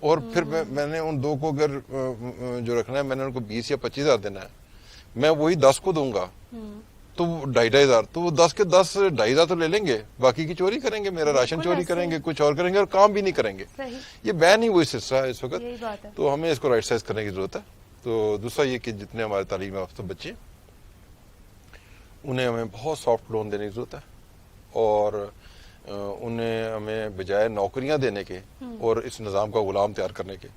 اور پھر میں نے ان 2 کو اگر جو رکھنا ہے میں نے ان کو 20 یا 25,000 دینا ہے, میں وہی 10 کو دوں گا تو 2,500 تو وہ 10 کے 10 2,500 تو لے لیں گے, باقی کی چوری کریں گے, میرا راشن چوری کریں گے, کچھ اور کریں گے اور کام بھی نہیں کریں گے. یہ بین ہی وہی حصہ ہے اس وقت, تو ہمیں اس کو رائٹ سائز کرنے کی ضرورت ہے. تو دوسرا یہ کہ جتنے ہمارے تعلیم یافتہ بچے انہیں ہمیں بہت سافٹ لون دینے کی ضرورت ہے, اور انہیں ہمیں بجائے نوکریاں دینے کے اور اس نظام کا غلام تیار کرنے کے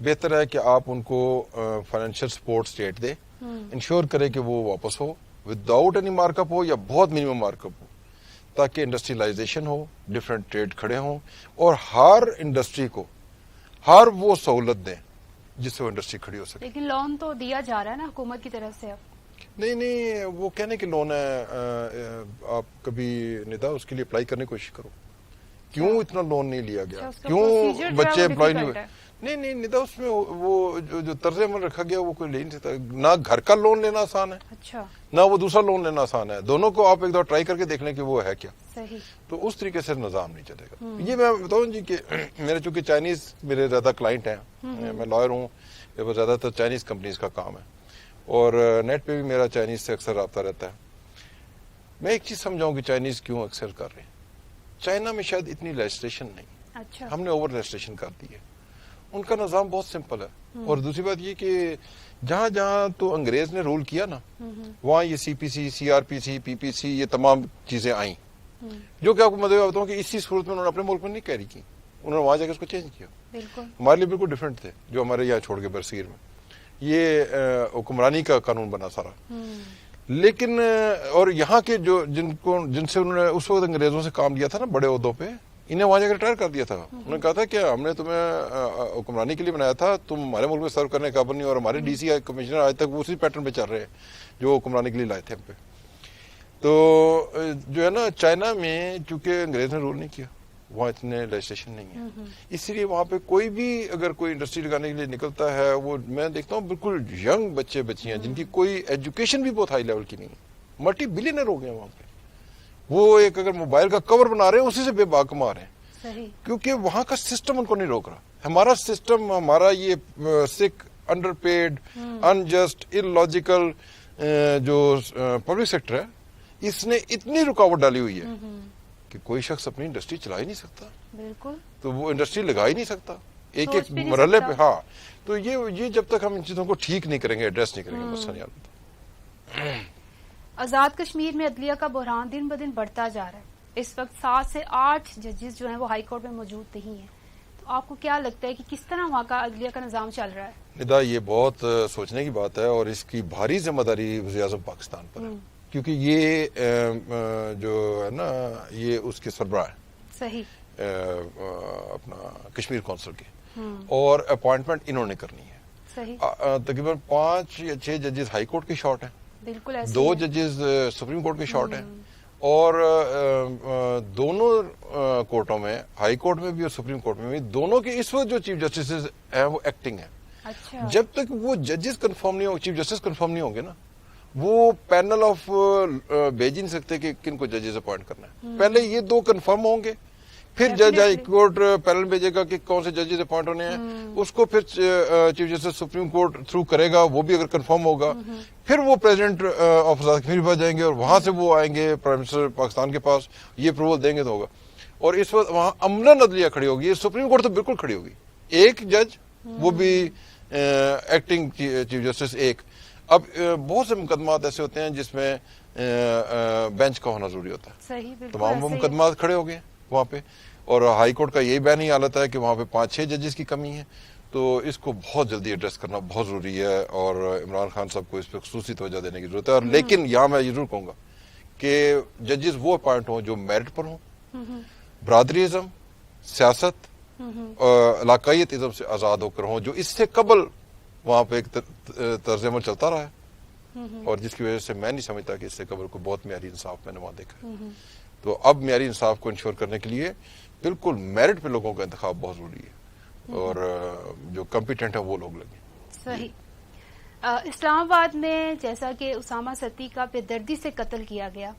بہتر ہے کہ آپ ان کو financial support state they, ensure کرے کہ وہ واپس ہو وداؤٹ اینی مارک اپ ہو یا بہت منیمم مارک اپ ہو, تاکہ انڈسٹریلائزیشن ہو, ڈفرینٹ ٹریڈ کھڑے ہوں, اور ہر انڈسٹری کو ہر وہ سہولت دیں جس سے وہ انڈسٹری کھڑی ہو سکے. لیکن لون تو دیا جا رہا ہے نا حکومت کی طرف سے. اب نہیں, وہ کہنے کہ لون ہے, آپ کبھی ندا اس کے لیے اپلائی کرنے کی کوشش کرو, کیوں اتنا لون نہیں لیا گیا, کیوں بچے امپلائی نہیں ہوئے. نہیں ندا, اس میں وہ جو طرز عمل رکھا گیا وہ کوئی لے نہیں سکتا. نہ گھر کا لون لینا آسان ہے, اچھا, نہ وہ دوسرا لون لینا آسان ہے. دونوں کو آپ ایک دفعہ ٹرائی کر کے دیکھ لیں کہ وہ ہے کیا. صحیح. تو اس طریقے سے نظام نہیں چلے گا. یہ میں بتاؤں جی کہ میرے چونکہ چائنیز میرے زیادہ کلائنٹ ہیں, میں لائر ہوں, میرے پاس زیادہ تر چائنیز کمپنیز کا کام ہے, اور نیٹ پہ بھی میرا چائنیز سے اکثر رابطہ رہتا ہے. میں ایک چیز سمجھاؤں کہ چائنیز کیوں اکثر کر رہے ہیں. چائنا میں شاید اتنی لیجسلیشن نہیں, اچھا, ہم نے اوور لیجسلیشن کر دی ہے. ان کا نظام بہت سمپل ہے, اور دوسری بات یہ کہ جہاں جہاں تو انگریز نے رول کیا نا, وہاں یہ سی پی سی, سی آر پی سی, پی پی سی, یہ تمام چیزیں آئیں, جو کہ آپ کو مطلب بتاؤں کہ اسی صورت میں انہوں نے اپنے ملک میں نہیں کیری کی, انہوں نے وہاں جا کے اس کو چینج کیا. بالکل ہمارے لیے بالکل ڈفرینٹ تھے جو ہمارے یہاں چھوڑ کے برصغیر میں یہ حکمرانی کا قانون بنا سارا. لیکن اور یہاں کے جو جن سے انہوں نے اس وقت انگریزوں سے کام لیا تھا نا بڑے عہدوں پہ, انہیں وہاں جا کے ریٹائر کر دیا تھا. انہوں نے کہا تھا کہ ہم نے تمہیں حکمرانی کے لیے بنایا تھا, تم ہمارے ملک میں سرو کرنے کے قابل نہیں, اور ہمارے ڈی سی کمشنر آج تک اسی پیٹرن پہ چل رہے ہیں جو حکمرانی کے لیے لائے تھے ہم پہ. تو جو ہے نا چائنا میں چونکہ انگریز نے رول نہیں کیا, وہاں اتنے لیجسلیشن نہیں ہے, اس لیے وہاں پہ کوئی بھی اگر کوئی انڈسٹری لگانے کے لیے نکلتا ہے, وہ میں دیکھتا ہوں بالکل ینگ بچے بچیاں جن کی کوئی ایجوکیشن بھی بہت ہائی لیول کی نہیں ہے, ملٹی بلینئر ہو گئے وہاں پہ. وہ ایک اگر موبائل کا کور بنا رہے ہیں اسی سے بے باک کما رہے ہیں. صحیح. کیونکہ وہاں کا سسٹم ان کو نہیں روک رہا. ہمارا سسٹم, ہمارا یہ sick, under paid, unjust, illogical جو پبلک سیکٹر ہے, اس نے اتنی رکاوٹ ڈالی ہوئی ہے کہ کوئی شخص اپنی انڈسٹری چلا ہی نہیں سکتا. بالکل. تو وہ انڈسٹری لگا ہی نہیں سکتا ایک ایک مرحلے پہ. ہاں, تو یہ جب تک ہم ان چیزوں کو ٹھیک نہیں کریں گے, ایڈریس نہیں کریں گے, مسئلہ نہیں آتا. آزاد کشمیر میں عدلیہ کا بحران دن بدن بڑھتا جا رہا ہے. اس وقت 7 سے 8 ججز جو ہیں وہ ہائی کورٹ میں موجود نہیں ہیں. تو آپ کو کیا لگتا ہے کہ کس طرح وہاں کا عدلیہ کا نظام چل رہا ہے؟ ندا, یہ بہت سوچنے کی بات ہے, اور اس کی بھاری ذمہ داری وزیر اعظم پاکستان پر ہے, کیونکہ یہ جو ہے نا یہ اس کے سربراہ ہیں. صحیح. اپنا کشمیر کونسل کے, اور اپوائنٹمنٹ انہوں نے کرنی ہے. صحیح. تقریباً 5 یا 6 ججز ہائی کورٹ کے شارٹ ہیں, بالکل ایسے 2 ججز سپریم کورٹ کے شارٹ ہیں, اور دونوں کورٹوں میں, ہائی کورٹ میں بھی اور سپریم کورٹ میں بھی, دونوں کے اس وقت جو چیف جسٹس ہیں وہ ایکٹنگ ہیں. اچھا. جب تک وہ ججز کنفرم نہیں ہوں, چیف جسٹس کنفرم نہیں ہوں گے نا, وہ پینل آف بھیج ہی نہیں سکتے کہ کن کو ججز اپوائنٹ کرنا ہے. پہلے یہ 2 کنفرم ہوں گے, پھر جج ہائی کورٹ پینل بھیجے گا کہ کون سے ججز اپوائنٹ ہونے ہیں, اس کو پھر chief justice supreme court through کرے گا, وہ بھی اگر کنفرم ہوگا, پھر وہ پریزیڈنٹ آف آزاد کشمیر پاس جائیں گے, اور وہاں سے وہ آئیں گے پرائم منسٹر پاکستان کے پاس, یہ اپروول دیں گے تو ہوگا. اور اس وقت وہاں عملاً عدلیہ کھڑی ہوگی, سپریم کورٹ تو بالکل کھڑی ہوگی, ایک جج وہ بھی ایکٹنگ چیف جسٹس ایک. اب بہت سے مقدمات ایسے ہوتے ہیں جس میں بینچ کا ہونا ضروری ہوتا ہے. صحیح, بالکل. تمام وہ مقدمات کھڑے ہو گئے وہاں پہ, اور ہائی کورٹ کا یہی بیان ہی حالت ہے کہ وہاں پہ 5-6 ججز کی کمی ہے. تو اس کو بہت جلدی ایڈریس کرنا بہت ضروری ہے, اور عمران خان صاحب کو اس پہ خصوصی توجہ دینے کی ضرورت ہے. اور لیکن یہاں میں یہ ضرور کہوں گا کہ ججز وہ اپوائنٹ ہوں جو میرٹ پر ہوں, برادری ازم, سیاست, علاقائیت ازم سے آزاد ہو کر ہوں, جو اس سے قبل وہاں پہ ایک طرز عمل چلتا رہا ہے, اور جس کی وجہ سے میں نہیں سمجھتا کہ اس سے قبل کو بہت معیاری انصاف میں نے وہاں دیکھا ہے. تو اب معیاری انصاف کو انشور کرنے کے لیے بالکل میرٹ پہ لوگوں کا انتخاب بہت ضروری ہے, اور جو کمپیٹنٹ ہیں وہ لوگ لگیں. صحیح. اسلام آباد میں جیسا کہ اسامہ ستی کا بے دردی سے قتل کیا گیا,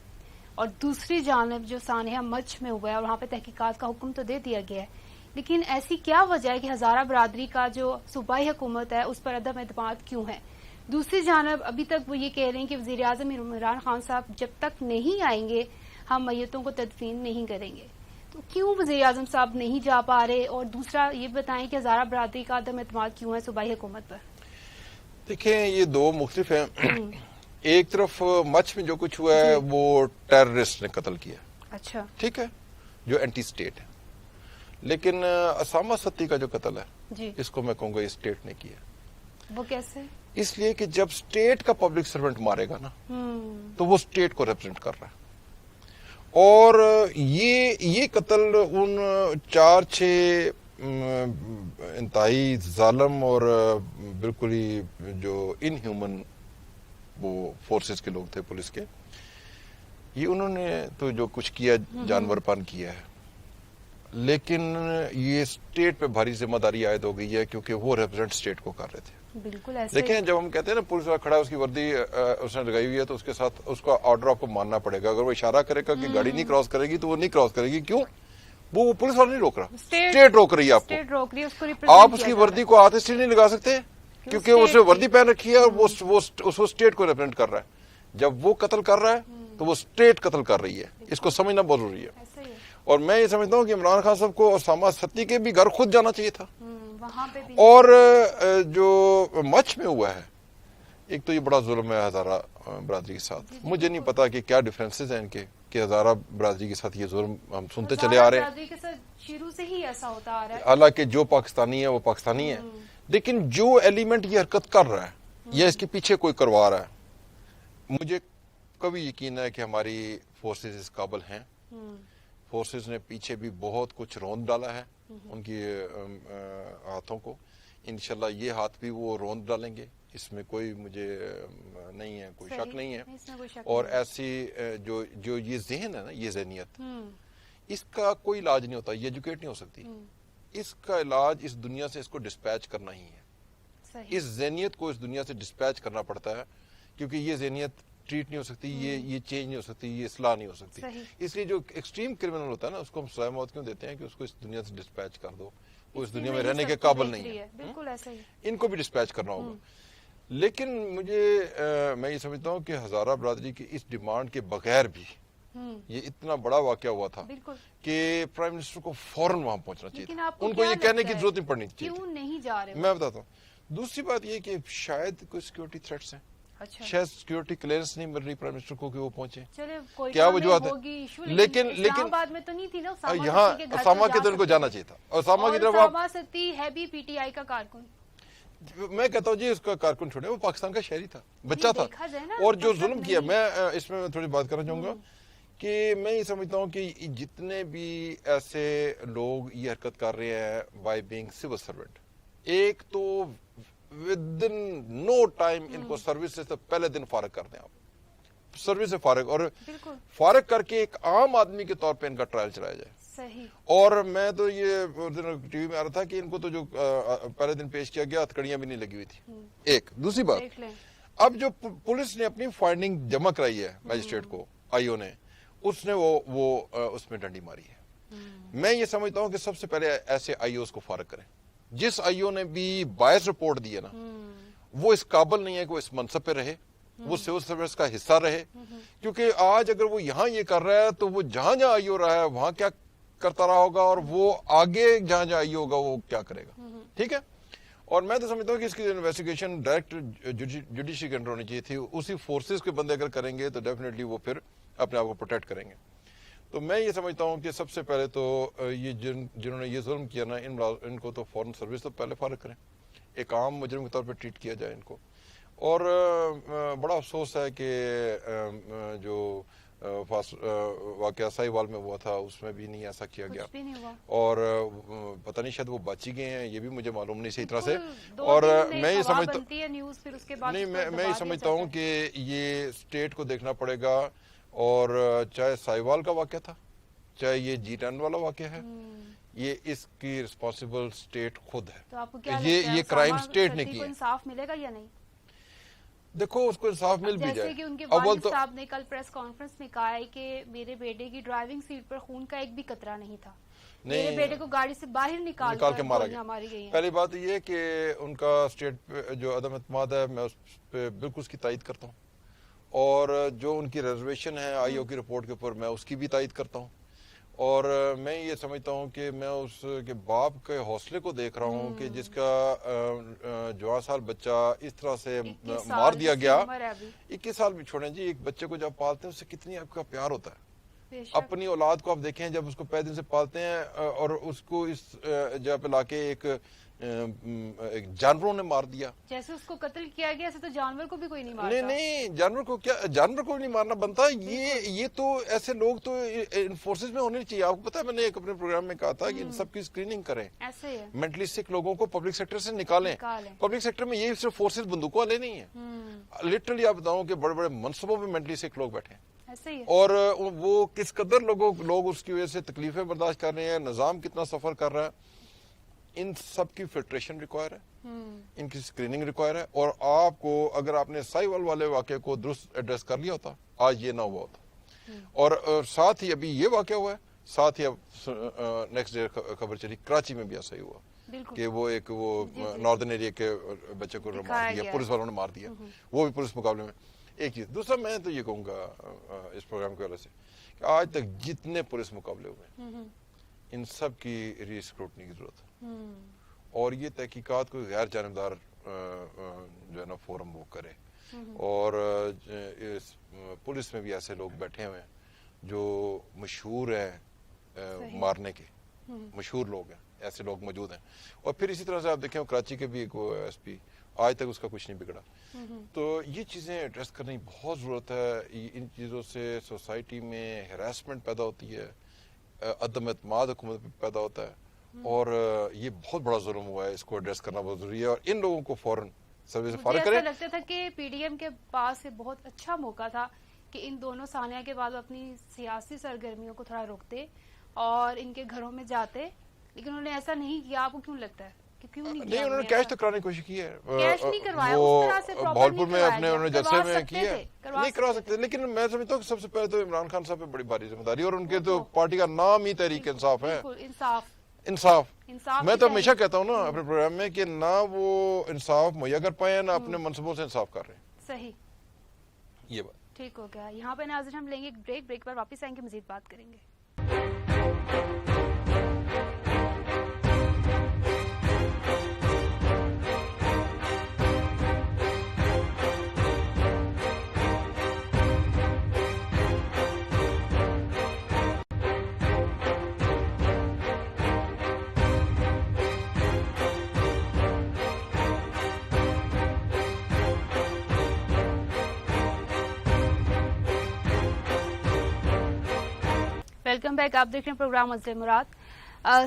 اور دوسری جانب جو سانحہ مچھ میں ہوا ہے, اور وہاں پہ تحقیقات کا حکم تو دے دیا گیا ہے, لیکن ایسی کیا وجہ ہے کہ ہزارہ برادری کا جو صوبائی حکومت ہے اس پر عدم اعتماد کیوں ہے؟ دوسری جانب ابھی تک وہ یہ کہہ رہے ہیں کہ وزیر اعظم عمران خان صاحب جب تک نہیں آئیں گے ہم میتوں کو تدفین نہیں کریں گے. تو کیوں وزیر اعظم صاحب نہیں جا پا رہے؟ اور دوسرا یہ بتائیں کہ ہزارہ برادری کا عدم اعتماد کیوں ہے صوبائی حکومت پر؟ دیکھیں یہ دو مختلف ہیں. ایک طرف مچھ میں جو کچھ ہوا ہے وہ ٹیررسٹ نے قتل کیا. اچھا ٹھیک ہے, جو اینٹی اسٹیٹ ہے. لیکن اسامہ ستی کا جو قتل ہے جی اس کو میں کہوں گا یہ اسٹیٹ نے کیا. وہ کیسے؟ اس لیے کہ جب اسٹیٹ کا پبلک سرونٹ مارے گا نا تو وہ اسٹیٹ کو ریپرزینٹ کر رہا ہے. اور یہ قتل ان 4-6 انتہائی ظالم اور بالکل ہی جو ان ہیومن وہ فورسز کے لوگ تھے پولیس کے, یہ انہوں نے تو جو کچھ کیا جانور پان کیا ہے, لیکن یہ اسٹیٹ پہ بھاری ذمہ داری عائد ہو گئی ہے کیونکہ وہ ریپرزینٹ اسٹیٹ کو کر رہے تھے. بالکل ایسے دیکھیں جب ہم کہتے ہیں نا پولیس والا کھڑا ہے اس کی وردی اس نے لگائی ہوئی ہے تو اس کے ساتھ اس کا آرڈر آپ کو ماننا پڑے گا. اگر وہ اشارہ کرے گا کہ گاڑی نہیں کراس کرے گی تو وہ نہیں کراس کرے گی. کیوں؟ وہ پولیس والا نہیں روک رہا, اسٹیٹ روک رہی ہے آپ کو. آپ اس کی وردی کو ہاتھ سے نہیں لگا سکتے کیونکہ اس نے وردی پہن رکھی ہے اور وہ اسٹیٹ کو ریپرزینٹ کر رہا ہے. جب وہ قتل کر رہا ہے تو وہ اسٹیٹ قتل کر رہی ہے. اس کو سمجھنا بہت ضروری ہے. اور میں یہ سمجھتا ہوں کہ عمران خان صاحب کو اسامہ ستی کے بھی گھر خود جانا چاہیے تھا. اور جو مچھ میں ہوا ہے, ایک تو یہ بڑا ظلم ہے ہزارہ برادری کے ساتھ. مجھے نہیں پتا کہ کیا ڈفرینسز ہیں ان کے کہ ہزارہ برادری کے ساتھ یہ ظلم ہم سنتے چلے آ رہے ہیں. شروع سے ہی ایسا ہوتا آ رہا ہے. حالانکہ جو پاکستانی ہے وہ پاکستانی ہے, لیکن جو ایلیمنٹ یہ حرکت کر رہا ہے یا اس کے پیچھے کوئی کروا رہا ہے, مجھے کبھی یقین ہے کہ ہماری فورسز اس قابل ہیں. فورسز نے پیچھے بھی بہت کچھ روند ڈالا ہے ان کی ہاتھوں کو. انشاءاللہ یہ ہاتھ بھی وہ روند ڈالیں گے, اس میں کوئی مجھے نہیں ہے, کوئی شک نہیں ہے. اور ایسی جو یہ ذہن ہے نا, یہ ذہنیت, اس کا کوئی علاج نہیں ہوتا, یہ ایجوکیٹ نہیں ہو سکتی. اس کا علاج اس دنیا سے اس کو ڈسپیچ کرنا ہی ہے. اس ذہنیت کو اس دنیا سے ڈسپیچ کرنا پڑتا ہے کیونکہ یہ ذہنیت ٹریٹ نہیں ہو سکتی, یہ چینج نہیں ہو سکتی, یہ اصلاح نہیں ہو سکتی. اس لیے جو ایکسٹریم کرمنل ہوتا ہے نا اس کو ہم سزائے موت کیوں دیتے ہیں کہ اس کو اس دنیا سے ڈسپیچ کر دو, وہ اس دنیا میں رہنے کے قابل نہیں ہے. بالکل ایسا ہی ان کو بھی ڈسپیچ کرنا ہوگا. لیکن میں یہ سمجھتا ہوں کہ ہزارہ برادری کی اس ڈیمانڈ کے بغیر بھی یہ اتنا بڑا واقعہ ہوا تھا کہ پرائم منسٹر کو فوراً وہاں پہنچنا چاہیے تھا. ان کو یہ کہنے کی ضرورت نہیں پڑنی چاہیے. کیوں نہیں جا رہے؟ میں بتاتا ہوں. دوسری بات یہ کہ شاید کوئی سیکورٹی تھریٹس ہیں, شاید سیکورٹی کلیئرنس نہیں مل رہی پرائم منسٹر کو کہ وہ پہنچے. کیا وجوہات ہے؟ لیکن یہاں اسامہ کے تو ان کو جانا چاہیے تھا. اسامہ کی طرف اسامہ ستی ہے بھی پی ٹی آئی کا کارکن. میں کہتا ہوں جی اس کا کارکن چھوڑے, وہ پاکستان کا شہری تھا, بچہ تھا. اور جو ظلم کیا, میں اس میں تھوڑی بات کرنا چاہوں گا کہ میں یہ سمجھتا ہوں کہ جتنے بھی ایسے لوگ یہ حرکت کر رہے ہیں بائی بینگ سول سروینٹ, ایک تو ود ان نو ٹائم ان کو سروس سے پہلے دن فارغ کر دیں. آپ سروس سے فارغ, اور فارغ کر کے ایک عام آدمی کے طور پہ ان کا ٹرائل چلایا جائے. اور میں تو یہ ٹی وی میں آ رہا تھا کہ ان کو تو جو پہلے دن پیش کیا گیا ہتھکڑیاں بھی نہیں لگی ہوئی تھی. ایک دوسری بات, اب جو پولیس نے اپنی فائنڈنگ جمع کرائی ہے میجسٹریٹ کو, آئی او نے, اس نے وہ اس میں ڈنڈی ماری ہے. میں یہ سمجھتا ہوں کہ سب سے پہلے ایسے آئی اوز کو فارغ کریں. جس آئی او نے بھی بائس رپورٹ دی ہے نا, وہ اس قابل نہیں ہے کہ وہ اس منصب پہ رہے, وہ سول سروس کا حصہ رہے. کیونکہ آج اگر وہ یہاں یہ کر رہا ہے تو وہ جہاں جہاں آئی او رہا ہے وہاں کیا کرتا رہا ہوگا, اور وہ آگے جہاں جہاں آئی ہوگا وہ کیا کرے گا. ٹھیک ہے. اور میں تو سمجھتا ہوں کہ اس کی انویسٹیگیشن ڈائریکٹ جوڈیشری کے انڈر ہونی چاہیے تھی. اسی فورسز کے بندے اگر کریں گے تو ڈیفینیٹلی وہ پھر اپنے آپ کو پروٹیکٹ کریں گے. تو میں یہ سمجھتا ہوں کہ سب سے پہلے تو یہ جنہوں نے یہ ظلم کیا نا, ان کو تو فورن سروس تو پہلے فارغ کریں, ایک عام مجرم کے طور پہ ٹریٹ کیا جائے ان کو. اور بڑا افسوس ہے کہ جو واقعہ ساہیوال میں ہوا تھا اس میں بھی نہیں ایسا کیا گیا, اور پتہ نہیں شاید وہ بچ ہی گئے ہیں, یہ بھی مجھے معلوم نہیں صحیح طرح سے. اور میں یہ سمجھتا ہوں کہ یہ اسٹیٹ کو دیکھنا پڑے گا, اور چاہے ساہیوال کا واقعہ تھا چاہے یہ G10 والا واقعہ ہے, یہ اس کی رسپانسبل اسٹیٹ خود ہے. یہ کرائم اسٹیٹ نے کی. انصاف ملے گا یا نہیں؟ دیکھو اس کو انصاف مل بھی جائے. جیسے کہ ان کے والد صاحب نے کل پریس کانفرنس میں کہا ہے کہ میرے بیٹے کی ڈرائیونگ سیٹ پر خون کا ایک بھی قطرہ نہیں تھا. میرے بیٹے کو گاڑی سے باہر نکال کے مارا گیا. ماری گئی ہیں. پہلی بات یہ کہ ان کا اسٹیٹ پہ جو عدم اعتماد ہے میں اس پہ بالکل اس کی تائید کرتا ہوں, اور جو ان کی ریزرویشن ہے آئی او کی رپورٹ کے اوپر میں اس کی بھی تائید کرتا ہوں, اور میں یہ سمجھتا ہوں کہ میں اس کے باپ کے حوصلے کو دیکھ رہا ہوں کہ جس کا جوان سال بچہ اس طرح سے مار دیا گیا. 21 سال بھی چھوڑیں جی, ایک بچے کو جب پالتے ہیں اس سے کتنی آپ کا پیار ہوتا ہے. اپنی اولاد کو آپ دیکھیں جب اس کو پہلے دن سے پالتے ہیں اور اس کو اس جگہ پہ لا کے ایک جانوروں نے مار دیا. جیسے اس کو قتل کیا گیا ایسے تو جانور کو بھی کوئی نہیں مارتا. نہیں جانور کو کیا, جانور کو نہیں مارنا بنتا. یہ تو ایسے لوگ تو ان فورسز میں ہونے چاہیے. آپ کو پتا ہے میں نے ایک اپنے پروگرام میں کہا تھا کہ ان سب کی اسکریننگ کریں, ایسے مینٹلی سک لوگوں کو پبلک سیکٹر سے نکالیں. پبلک سیکٹر میں یہ صرف فورسز بندوقوں والے نہیں ہیں, لٹرلی آپ بتاؤں کہ بڑے بڑے منصبوں میں مینٹلی سک لوگ بیٹھے ہیں, اور وہ کس قدر لوگ اس کی وجہ سے تکلیفیں برداشت کر رہے ہیں, نظام کتنا سفر کر رہا ہے. ان سب کی فلٹریشن ریکوائر ہے, ان کی اسکریننگ ریکوائر ہے, اور آپ کو اگر آپ نے سائیوال والے واقعے کو درست ایڈریس کر لیا ہوتا آج یہ نہ ہوا ہوتا. اور ساتھ ہی ابھی یہ واقعہ ہوا ہے, ساتھ ہی اب نیکسٹ ڈے خبر چلی کراچی میں بھی ایسا ہی ہوا کہ وہ ایک ناردرن ایریا کے بچے کو مار دیا, پولیس والوں نے مار دیا, وہ بھی پولیس مقابلے میں. ایک چیز. دوسرا میں تو یہ کہوں گا اس پروگرام کے حوالے سے کہ آج تک جتنے پولیس مقابلے ہوئے ان سب کی ری اسکروٹنی کی ضرورت ہے, اور یہ تحقیقات کو غیر جانبدار جو ہے نا فورم وہ کرے. اور پولیس میں بھی ایسے لوگ بیٹھے ہوئے ہیں جو مشہور ہیں مارنے کے, مشہور لوگ ہیں, ایسے لوگ موجود ہیں. اور پھر اسی طرح سے آپ دیکھیں کراچی کے بھی ایک ایس پی آج تک اس کا کچھ نہیں بگڑا. تو یہ چیزیں ایڈریس کرنے کی بہت ضرورت ہے. ان چیزوں سے سوسائٹی میں ہراسمنٹ پیدا ہوتی ہے, عدم اعتماد حکومت پہ پیدا ہوتا ہے, اور یہ بہت بڑا ظلم ہوا ہے. اس کو ایڈریس کرنا بہت ضروری ہے, اور ان لوگوں کو فوراً سروس سے فارغ کریں. مجھے ایسا لگتا تھا کہ پی ڈی ایم کے پاس بہت اچھا موقع تھا کہ ان دونوں ثانیہ کے بعد اپنی سیاسی سرگرمیوں کو تھوڑا روکتے اور ان کے گھروں میں جاتے, لیکن انہوں نے ایسا نہیں کیا. آپ کو کیوں لگتا ہے کہ کیوں نہیں کیا؟ انہوں نے کیش تو کرانے کی کوشش کی ہے, کیش نہیں کروایا اس طرح سے, بھولپور میں اپنے انہوں نے جلسے میں کی ہے, نہیں کروا سکتے. لیکن میں سمجھتا ہوں کہ سب سے پہلے تو عمران خان صاحب پہ بڑی بھاری ذمہ داری, اور ان کے تو پارٹی کا نام ہی تحریک انصاف ہے. انصاف. میں تو ہمیشہ کہتا ہوں نا اپنے پروگرام میں کہ نہ وہ انصاف مہیا کر پائے, نہ اپنے منصبوں سے انصاف کر رہے ہیں. صحیح, یہ بات ٹھیک ہو گیا. یہاں پہ ناظرین ہم لیں گے ایک بریک پر واپس آئیں گے, مزید بات کریں گے. Welcome back. آپ دیکھ رہے ہیں پروگرام منزل مراد.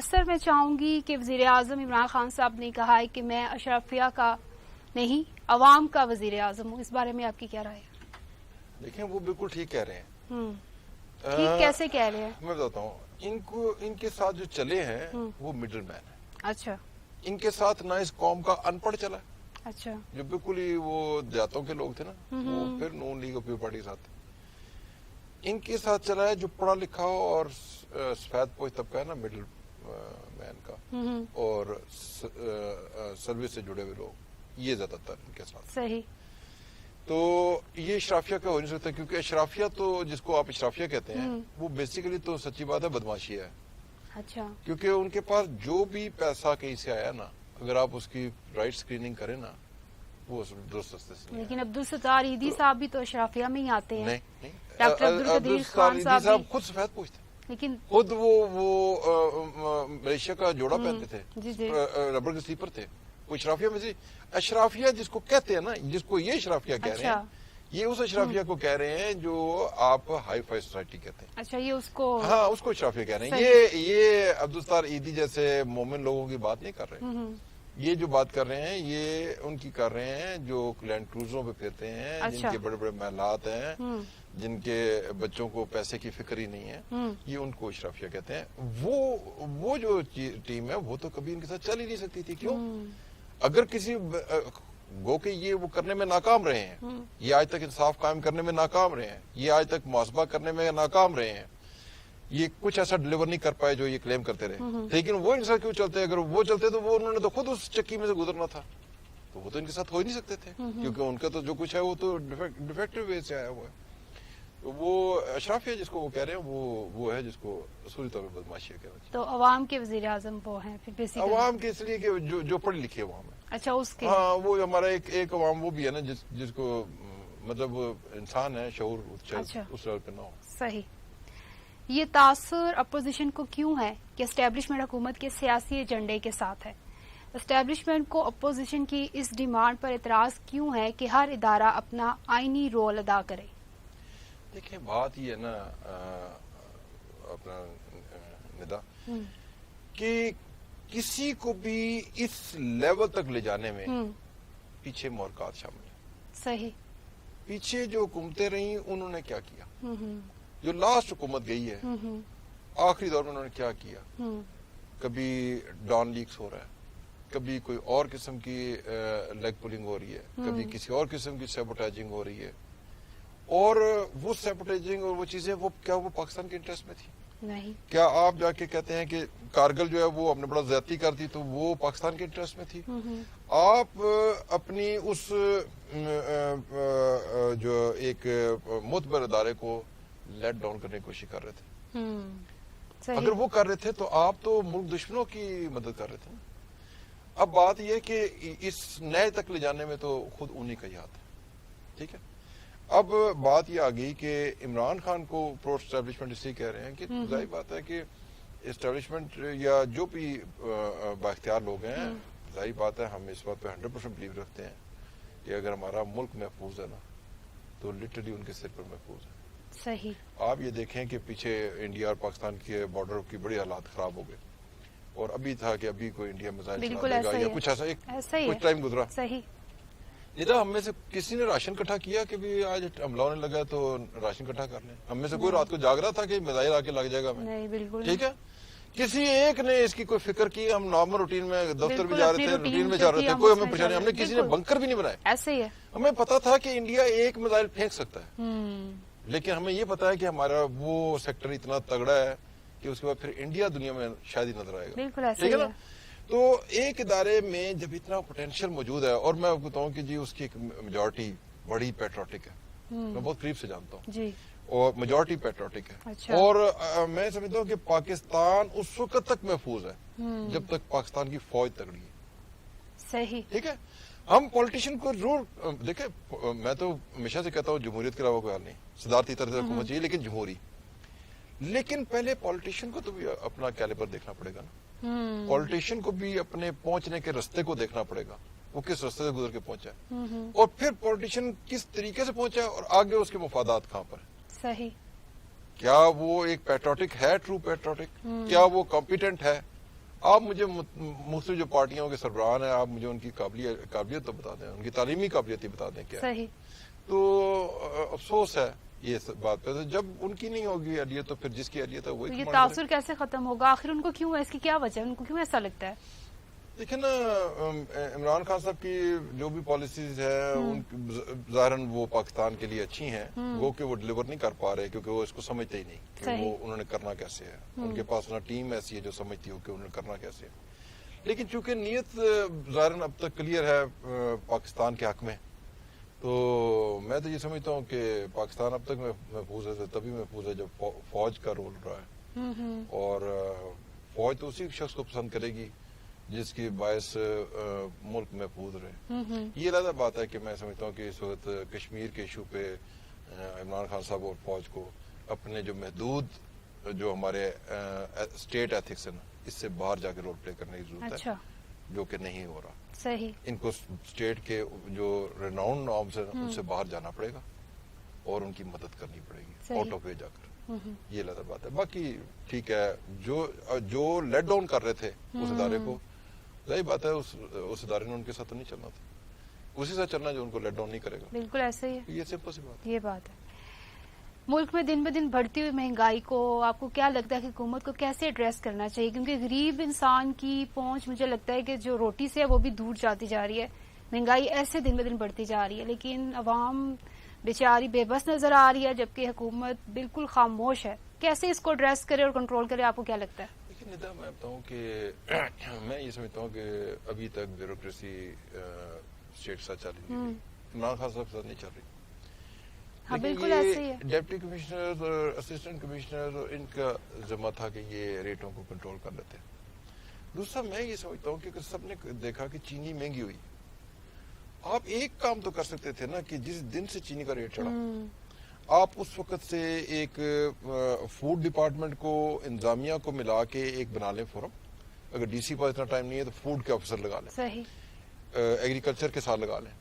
سر میں چاہوں گی کہ وزیر اعظم عمران خان صاحب نے کہا ہے کہ میں اشرافیہ کا نہیں عوام کا وزیر اعظم ہوں. اس بارے میں آپ کی کیا رائے ہے؟ دیکھیں وہ بالکل ٹھیک کہہ رہے ہیں. ٹھیک کیسے کہہ رہے ہیں؟ میں بتاتا ہوں, ان کے ساتھ جو چلے ہیں وہ مڈل مین ہیں. اچھا. ان کے ساتھ نہ اس قوم کا ان پڑھ چلا, اچھا, جو بالکل ہی وہ دیہاتوں کے لوگ تھے نا, وہ پھر نون لیگ اور پیپل پارٹی کے ساتھ. ان کے ساتھ چلا ہے جو پڑھا لکھا ہو اور سفید پوش طبقہ ہے نا, مڈل مین کا, اور سروس سے جڑے ہوئے لوگ, یہ زیادہ تر ان کے ساتھ. صحیح. تو یہ اشرافیہ کا ہو نہیں سکتا, کیونکہ اشرافیہ تو جس کو آپ اشرافیہ کہتے ہیں وہ بیسیکلی تو سچی بات ہے بدماشی ہے. اچھا. کیونکہ ان کے پاس جو بھی پیسہ کہیں سے آیا نا, اگر آپ اس کی رائٹ اسکریننگ کریں نا, وہ درست رستے سے. لیکن عبدالستار ایدی صاحب بھی تو اشرافیہ میں ہی آتے ہیں. نہیں, ڈاکٹر عبدالقدیر خان صاحب خود سفید پوش تھے, لیکن خود وہ ملیشیا کا جوڑا پہنتے تھے, ربڑ کے سلیپر تھے. وہ اشرافیہ میں سے, اشرافیہ جس کو کہتے ہیں نا, جس کو یہ اشرافیہ کہہ رہے ہیں, یہ اس اشرافیہ کو کہہ رہے ہیں جو آپ ہائی فائی سوسائٹی کہتے ہیں. اچھا, یہ اس کو, ہاں اس کو اشرافیہ کہہ رہے ہیں. یہ عبدالستار ایدی جیسے مومن لوگوں کی بات نہیں کر رہے. یہ جو بات کر رہے ہیں یہ ان کی کر رہے ہیں جو لینڈ کروزروں پہ پھرتے ہیں, جن کے بڑے بڑے محلات ہیں, جن کے بچوں کو پیسے کی فکر ہی نہیں ہے, یہ ان کو اشرافیہ کہتے ہیں. وہ جو ٹیم ہے وہ تو کبھی ان کے ساتھ چل ہی نہیں سکتی تھی. کیوں؟ اگر کسی گو کہ یہ وہ کرنے میں ناکام رہے ہیں, یہ آج تک انصاف قائم کرنے میں ناکام رہے ہیں, یہ آج تک محاسبہ کرنے میں ناکام رہے ہیں, یہ کچھ ایسا ڈلیور نہیں کر پائے جو یہ کلیم کرتے رہے. لیکن وہ ان کے ساتھ کیوں چلتے ہیں؟ اگر وہ چلتے تو وہ انہوں نے تو خود اس چکی میں سے گزرنا تھا, تو وہ تو ان کے ساتھ ہو ہی نہیں سکتے تھے, کیونکہ ان کا تو جو کچھ ہے وہ تو ڈیفیکٹو وے سے آیا ہوا ہے. وہ اشرافیہ جس کو وہ کہہ رہے ہیں وہ ہے جس کو اصولی طور پہ بدماشی کہنا چاہیے. تو عوام کے وزیر اعظم وہ ہیں پھر بیسیکلی عوام کے اس لیے کہ جو پڑھی لکھی عوام ہے. اچھا اس کے ہاں وہ ہمارا ایک عوام وہ بھی ہے نا جس کو مطلب انسان ہے, شعور اس لیول پہ نہ ہو. صحیح. یہ تاثر اپوزیشن کو کیوں ہے کہ اسٹیبلشمنٹ حکومت کے سیاسی ایجنڈے کے ساتھ ہے؟ اسٹیبلشمنٹ کو اپوزیشن کی اس ڈیمانڈ پر اعتراض کیوں ہے کہ ہر ادارہ اپنا آئینی رول ادا کرے؟ دیکھیں بات یہ ہے نا اپنا ندا کہ کسی کو بھی اس لیول تک لے جانے میں پیچھے محرکات شامل ہیں. صحیح. پیچھے جو حکومتیں رہیں انہوں نے کیا کیا, جو لاسٹ حکومت گئی ہے آخری دور میں انہوں نے کیا کیا. کبھی ڈان لیکس ہو رہا ہے, کبھی کوئی اور قسم کی لیگ پولنگ ہو رہی ہے, کبھی کسی اور قسم کی سیبوٹیجنگ ہو رہی ہے. اور وہ سیبوٹیجنگ اور وہ چیزیں کیا وہ پاکستان کے انٹرسٹ میں تھی؟ نہیں. کیا آپ جا کے کہتے ہیں کہ کارگل جو ہے وہ ہم نے بڑا زیادتی کر دی تو وہ پاکستان کے انٹرسٹ میں تھی؟ آپ اپنی اس جو ایک معتبر ادارے کو لیٹ ڈاؤن کرنے کی کوشش کر رہے تھے. اگر وہ کر رہے تھے تو آپ تو ملک دشمنوں کی مدد کر رہے تھے. اب بات یہ کہ اس نئے تک لے جانے میں تو خود انہی کا ہی ہاتھ ہے. ٹھیک ہے. اب بات یہ آ گئی کہ عمران خان کو پرو اسٹیبلشمنٹ اس لیے کہہ رہے ہیں کہ ظاہر بات ہے کہ اسٹیبلشمنٹ یا جو بھی بااختیار لوگ ہیں, ظاہر بات ہے ہم اس بات پہ 100% بلیو رکھتے ہیں کہ اگر ہمارا ملک محفوظ ہے نا تو لٹرلی ان کے سر پر محفوظ ہے. صحیح. آپ یہ دیکھیں کہ پیچھے انڈیا اور پاکستان کے بارڈر کی بڑی حالات خراب ہو گئے, اور ابھی تھا کہ ابھی کوئی انڈیا میزائل چلا دے گا یا کچھ ایسا, کچھ ٹائم گزرا. صحیح. ادھر ہم میں سے کسی نے راشن کٹھا کیا کہ بھی آج حملہ ہونے لگا تو راشن کٹھا کر لیں. ہم میں سے کوئی رات کو جاگ رہا تھا کہ میزائل آ کے لگ جائے گا ہمیں؟ نہیں بالکل. ٹھیک ہے. کسی ایک نے اس کی کوئی فکر کی. ہم نارمل روٹین میں دفتر بھی جا رہے تھے, روٹین میں جا رہے تھے, کوئی ہمیں پریشانی, ہم نے کسی نے بنکر بھی نہیں بنائے. ایسے ہی ہے. ہمیں پتا تھا کہ انڈیا ایک میزائل پھینک سکتا ہے, لیکن ہمیں یہ پتا ہے کہ ہمارا وہ سیکٹر اتنا تگڑا ہے کہ اس کے بعد پھر انڈیا دنیا میں شاید ہی نظر آئے گا. بالکل ایسے ہی ہے. تو ایک ادارے میں جب اتنا پوٹینشیل موجود ہے, اور میں آپ کو بتاؤں کہ جی اس کی ایک میجورٹی بڑی پیٹریوٹک ہے, میں بہت قریب سے جانتا ہوں جی, اور میجورٹی پیٹریوٹک ہے. اچھا. اور میں سمجھتا ہوں کہ پاکستان اس وقت تک محفوظ ہے جب تک پاکستان کی فوج تگڑی ہے. صحیح. ٹھیک ہے. ہم پولیٹیشین کو ضرور دیکھیں, میں تو ہمیشہ سے کہتا ہوں جمہوریت کے علاوہ کوئی حال نہیں, صدارتی طرز حکومت چاہیے لیکن جمہوری. لیکن پہلے پولیٹیشین کو تو بھی اپنا کیلیبر دیکھنا پڑے گا نا. پولیٹیشین کو بھی اپنے پہنچنے کے رستے کو دیکھنا پڑے گا, وہ کس رستے سے گزر کے پہنچا ہے, اور پھر پولیٹیشین کس طریقے سے پہنچا ہے, اور آگے اس کے مفادات کہاں پر ہیں. صحیح. کیا وہ ایک پیٹریوٹک ہے, ٹرو پیٹریوٹک, کیا وہ کمپیٹنٹ ہے. آپ مجھے مختلف جو پارٹیوں کے سربراہان ہیں, آپ مجھے ان کی قابلیت تو بتا دیں, ان کی تعلیمی قابلیت ہی بتا دیں کیا. صحیح. تو افسوس ہے یہ بات پہ, جب ان کی نہیں ہوگی اہلیت تو پھر جس کی اہلیت ہے وہی. یہ تاثر کیسے ختم ہوگا آخر, ان کو کیوں ہے, اس کی کیا وجہ ہے, ان کو کیوں ایسا لگتا ہے؟ دیکھیں نا, عمران خان صاحب کی جو بھی پالیسیز ہیں ظاہراً وہ پاکستان کے لیے اچھی ہیں, وہ کہ وہ ڈلیور نہیں کر پا رہے کیونکہ وہ اس کو سمجھتے ہی نہیں کہ وہ انہوں نے کرنا کیسے ہے. ان کے پاس نہ ٹیم ایسی ہے جو سمجھتی ہو کہ انہوں نے کرنا کیسے ہے. لیکن چونکہ نیت ظاہراً اب تک کلیئر ہے پاکستان کے حق میں, تو میں تو یہ سمجھتا ہوں کہ پاکستان اب تک محفوظ ہے تبھی محفوظ ہے جب فوج کا رول رہا ہے, اور فوج تو اسی شخص کو پسند کرے گی جس کی باعث ملک محفوظ رہے. یہ علیحدہ بات ہے کہ میں سمجھتا ہوں کہ اس وقت کشمیر کے ایشو پہ عمران خان صاحب اور فوج کو اپنے جو محدود جو ہمارے اسٹیٹ ایتھکس ہیں اس سے باہر جا کے رول پلے کرنے کی ضرورت ہے, جو کہ نہیں ہو رہا. صحیح. ان کو اسٹیٹ کے جو ریناؤنڈ نارمز ہیں ان سے باہر جانا پڑے گا اور ان کی مدد کرنی پڑے گی آؤٹ آف وے جا کر. یہ علیحدہ بات ہے. باقی ٹھیک ہے, جو لیٹ ڈاؤن کر رہے تھے اس ادارے کو, ظاہر بات ہے اس ادارے نے ان کے ساتھ تو نہیں چلنا تھا, اسی سے چلنا جو ان کو لیٹ ڈاؤن نہیں کرے گا. بالکل ایسے ہی ہے. یہ سمپل سی بات ہے. یہ بات ہے. ملک میں دن بہ دن بڑھتی ہوئی مہنگائی کو آپ کو کیا لگتا ہے کہ حکومت کو کیسے ایڈریس کرنا چاہیے, کیونکہ غریب انسان کی پہنچ مجھے لگتا ہے کہ جو روٹی سے ہے وہ بھی دور جاتی جا رہی ہے. مہنگائی ایسے دن بہ دن بڑھتی جا رہی ہے, لیکن عوام بیچاری بے بس نظر آ رہی ہے, جبکہ حکومت بالکل خاموش ہے. کیسے اس کو ایڈریس کرے اور کنٹرول کرے، آپ کو کیا لگتا ہے؟ لیکن ندا میں بتاؤں کہ میں یہ سمجھتا ہوں کہ ابھی تک بیوروکریسی اسٹیٹ کے ساتھ چل رہی ہے، عمران خان صاحب کے ساتھ نہیں چل رہی. ہاں بالکل ایسے ہی ہے. ڈپٹی کمشنر اور اسسٹنٹ کمشنر ان کا ذمہ تھا کہ یہ ریٹوں کو کنٹرول کر لیتے ہیں. دوسرا میں یہ سمجھتا ہوں کہ سب نے دیکھا کہ چینی مہنگی ہوئی، آپ ایک کام تو کر سکتے تھے نا کہ جس دن سے چینی کا ریٹ چڑھا آپ اس وقت سے ایک فوڈ ڈپارٹمنٹ کو انتظامیہ کو ملا کے ایک بنا لیں فورم. اگر ڈی سی پاس اتنا ٹائم نہیں ہے تو فوڈ کے آفیسر لگا لیں، صحیح، ایگریکلچر کے ساتھ لگا لیں،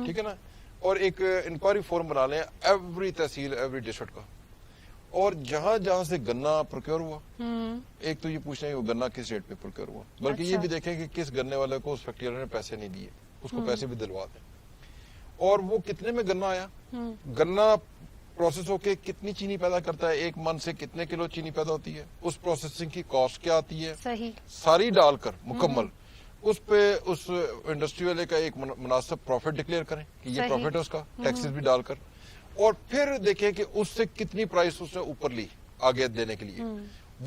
ٹھیک ہے نا، اور ایک انکوائری فورم بنا لیں ایوری تحصیل ایوری ڈسٹرکٹ کا. اور جہاں جہاں سے گنا پروکیور ہوا، ایک تو یہ پوچھ رہے ہیں وہ گنا کس ریٹ پہ پروکیور ہوا، بلکہ یہ بھی دیکھیں کہ کس گنے والے کو اس فیکٹری نے پیسے نہیں دیے، اس کو پیسے بھی دلوا دیں. اور وہ کتنے میں گنا آیا، گنا پروسیس ہو کے کتنی چینی پیدا کرتا ہے، ایک من سے کتنے کلو چینی پیدا ہوتی ہے، اس پروسیسنگ کی کاسٹ کیا آتی ہے، صحیح، ساری ڈال کر مکمل اس پہ اس انڈسٹری والے کا ایک مناسب پروفٹ ڈکلیئر کریں کہ یہ پروفٹ ہے اس کا، ٹیکسز بھی ڈال کر، اور پھر دیکھیں کہ اس سے کتنی پرائس اس نے اوپر لی آگے دینے کے لیے.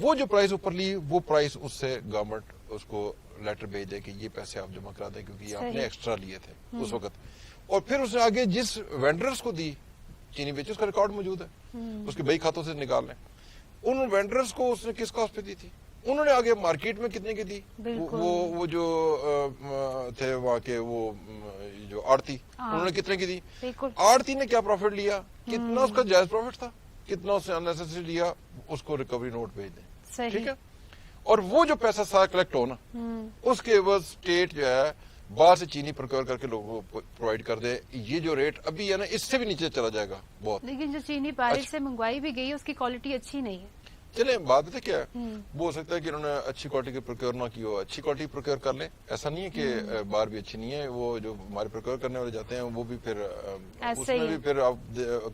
وہ جو پرائس اوپر لی وہ پرائس اس سے گورنمنٹ اس کو لیٹر بھیج دے کہ یہ پیسے آپ جمع کرا دیں کیونکہ یہ آپ نے ایکسٹرا لیے تھے اس وقت. اور پھر اس نے آگے جس وینڈرز کو دی چینی بیچی اس کا ریکارڈ موجود ہے، اس کے بئی کھاتوں سے نکال لیں. ان وینڈرز کو اس نے کس کاسٹ پہ دی تھی، انہوں نے آگے مارکیٹ میں کتنے کی دی، وہ جو تھے وہاں کے وہ جو آڑتی انہوں نے کتنے کی دی، آڑتی نے کیا پروفٹ لیا، کتنا اس کا جائز پروفٹ تھا، کتنا اس نے اننیسیسری لیا، اس کو ریکوری نوٹ بھیج دیں، ٹھیک ہے. اور وہ جو پیسہ سارا کلیکٹ ہونا اس کے عوض اسٹیٹ جو ہے باہر سے چینی پروکیور کر کے لوگوں کو پرووائڈ کر دے. یہ جو ریٹ ابھی ہے نا اس سے بھی نیچے چلا جائے گا بہت. لیکن جو چینی باہر سے منگوائی بھی گئی ہے اس کی کوالٹی اچھی نہیں ہے. چلیں بات ہے کیا ہے، وہ ہو سکتا ہے کہ انہوں نے اچھی کوالٹی کی پروکیور نہ کی ہو، اچھی کوالٹی پروکیور کر لیں. ایسا نہیں ہے کہ باہر بھی اچھی نہیں ہے، وہ جو ہمارے پروکیور کرنے والے جاتے ہیں وہ بھی پھر اس میں بھی پھر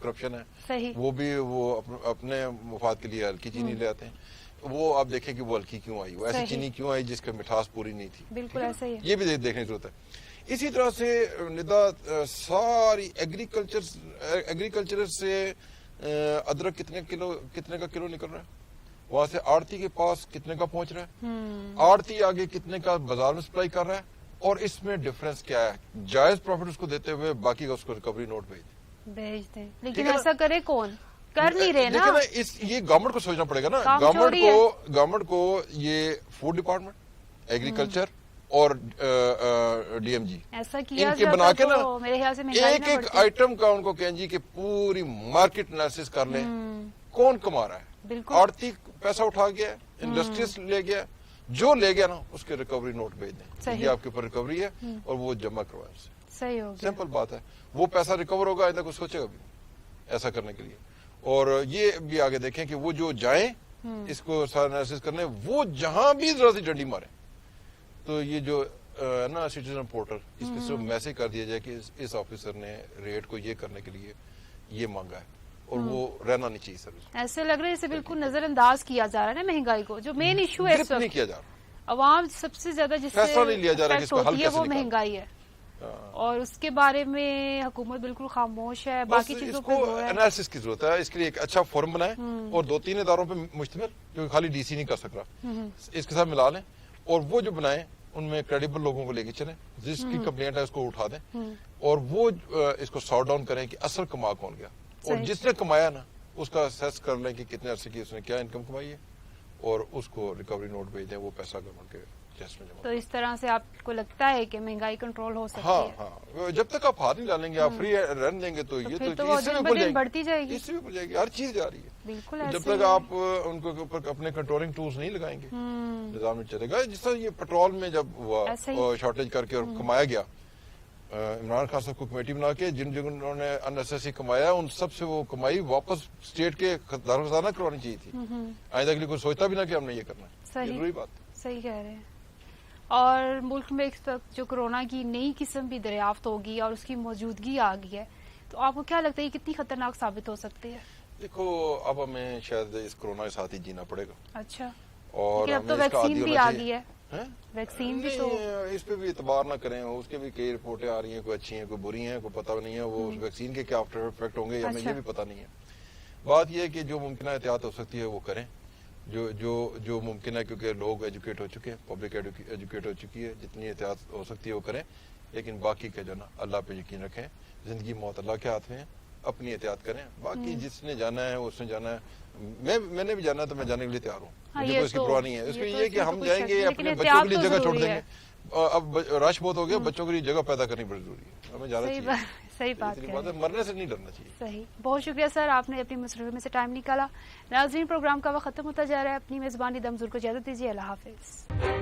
کرپشن ہے، وہ بھی وہ اپنے مفاد کے لیے ہلکی چینی لے آتے ہیں. وہ آپ دیکھیں کہ وہ ہلکی کیوں آئی، وہ ایسی چینی کیوں آئی جس کا مٹھاس پوری نہیں تھی. بالکل ایسا ہی ہے، یہ بھی دیکھنے کی ضرورت ہے. اسی طرح سے ندا ساری ایگریکلچر سے ادرک کتنے کا کلو نکل رہا ہے، وہاں سے آڑتی کے پاس کتنے کا پہنچ رہا ہے، آڑتی آگے کتنے کا بازار میں سپلائی کر رہا ہے، اور اس میں ڈفرنس کیا ہے. جائز پروفٹ اس کو دیتے ہوئے باقی کا اس کو ریکوری نوٹ بھیج دیں. لیکن ایسا کرے کون، کر نہیں رہے نا. یہ گورنمنٹ کو سوچنا پڑے گا نا، گورنمنٹ کو یہ فوڈ ڈپارٹمنٹ، ایگریکلچر اور ڈی ایم جی ایسا کیا کے بنا کے نا میرے خیال سے ایک ایک آئٹم کا ان کو کہیں جی کہ پوری مارکیٹ انالیسس کر لیں کون کما رہا ہے. آڑتی پیسہ اٹھا گیا، انڈسٹریز لے گیا، جو لے گیا نا اس کے ریکوری نوٹ بھیج دیں، یہ آپ کے اوپر ریکوری ہے اور وہ جمع کروائیں اس سے. صحیح ہوگا، سمپل بات ہے. وہ پیسہ ریکور ہوگا آئندہ کچھ سوچے گا بھی ایسا کرنے کے لیے. اور یہ بھی آگے دیکھیں کہ وہ جو جائیں اس کو سارا انالیسس کرنے، وہ جہاں بھی ذرا سی ڈنڈی مارے تو یہ جو نا سٹیزن پورٹل اس پہ صرف میسج کر دیا جائے کہ اس آفیسر نے ریٹ کو یہ کرنے کے لیے یہ مانگا ہے، اور وہ رہنا نہیں چاہیے سر. ایسے لگ رہا ہے اسے بالکل نظر انداز کیا جا رہا ہے نا مہنگائی کو، جو مین ایشو ہے نہیں کیا جا رہا. عوام سب سے زیادہ جس سے فیصلہ نہیں لیا جا رہا کہ اس کو حل کیسے وہ مہنگائی ہے، اور اس کے بارے میں حکومت بالکل خاموش ہے. باقی چیزوں کو انالیسس کی ضرورت ہے. اس کے لیے ایک اچھا فورم بنائیں اور 2-3 اداروں پہ مشتمل، کیونکہ خالی ڈی سی نہیں کر سک رہا، اس کے ساتھ ملا لیں، اور وہ جو بنائیں ان میں کریڈیبل لوگوں کو لے کے چلیں، جس کی کمپلینٹ ہے اس کو اٹھا دیں، اور وہ اس کو سارٹ ڈاؤن کریں کہ اصل کما کون گیا، اور جس نے کمایا نا اس کا اسیس کر لیں کہ کتنے عرصے کی اس نے کیا انکم کمائی ہے، اور اس کو ریکوری نوٹ بھیج دیں، وہ پیسہ گورنمنٹ کے چیسٹ میں جمع. تو اس طرح سے آپ کو لگتا ہے کہ مہنگائی کنٹرول ہو سکتی ہے؟ ہاں، جب تک آپ ہاتھ نہیں ڈالیں گے، آپ فری رن دیں گے تو یہ تو اس سے بھی بڑھتی جائے گی، اس سے بھی بڑھ جائے گی، ہر چیز جا رہی ہے. بالکل جب تک آپ ان کے اوپر اپنے کنٹرولنگ ٹولز نہیں لگائیں گے نظام نہیں چلے گا. جس طرح یہ پیٹرول میں جب ہوا شارٹیج کر کے اور کمایا گیا، عمران خان صاحب کو کمیٹی بنا کے جنہوں نے اننیسیسری کمایا ان سب سے وہ کمائی واپس اسٹیٹ کے دار خزانہ کروانی چاہیے تھی. آئندہ کے لیے کوئی سوچتا بھی نہ کہ ہم نے یہ کرنا ہے. ضروری بات صحیح کہہ رہے ہیں. اور ملک میں اس وقت جو کورونا کی نئی قسم بھی دریافت ہوگی اور اس کی موجودگی آ گئی ہے، تو آپ کو کیا لگتا ہے یہ کتنی خطرناک ثابت ہو سکتی ہے؟ دیکھو اب ہمیں شاید اس کورونا کے ساتھ ہی جینا پڑے گا. اچھا، اور اب تو ویکسین بھی آ گئی ہے. ویکسین بھی تو اس پہ بھی اعتبار نہ کریں، اس کے بھی کئی رپورٹیں آ رہی ہیں، کوئی اچھی ہیں کوئی بری ہیں، کوئی پتہ نہیں ہے وہ ویکسین کے کیا آفٹر افیکٹ ہوں گے، ہمیں یہ بھی پتہ نہیں ہے. بات یہ ہے کہ جو ممکنہ احتیاط ہو سکتی ہے وہ کریں، جو ممکن ہے، کیونکہ لوگ ایجوکیٹ ہو چکے ہیں، پبلک ایجوکیٹ ہو چکی ہے، جتنی احتیاط ہو سکتی ہے وہ کریں، لیکن باقی کا جو نا اللہ پہ یقین رکھیں، زندگی موت اللہ کے ہاتھ میں ہے، اپنی احتیاط کریں، باقی جس نے جانا ہے اس نے جانا ہے، میں نے بھی جانا ہے تو میں جانے کے لیے تیار ہوں، مجھے کوئی اس کی پرواہ نہیں ہے، اس میں یہ کہ ہم جائیں گے اپنے بچوں کے لیے جگہ چھوڑ دیں گے، اب رش بہت ہو گیا، بچوں کے لیے جگہ پیدا کرنی بڑی ضروری ہے، ہمیں جانا چاہیے، صحیح بات ہے، مرنے سے نہیں ڈرنا چاہیے۔ صحیح، بہت شکریہ سر، آپ نے اپنی مصروفیت میں سے ٹائم نکالا۔ ناظرین، پروگرام کا وقت ختم ہوتا جا رہا ہے، اپنی میزبانی دمزور کو اجازت دیجیے، اللہ حافظ۔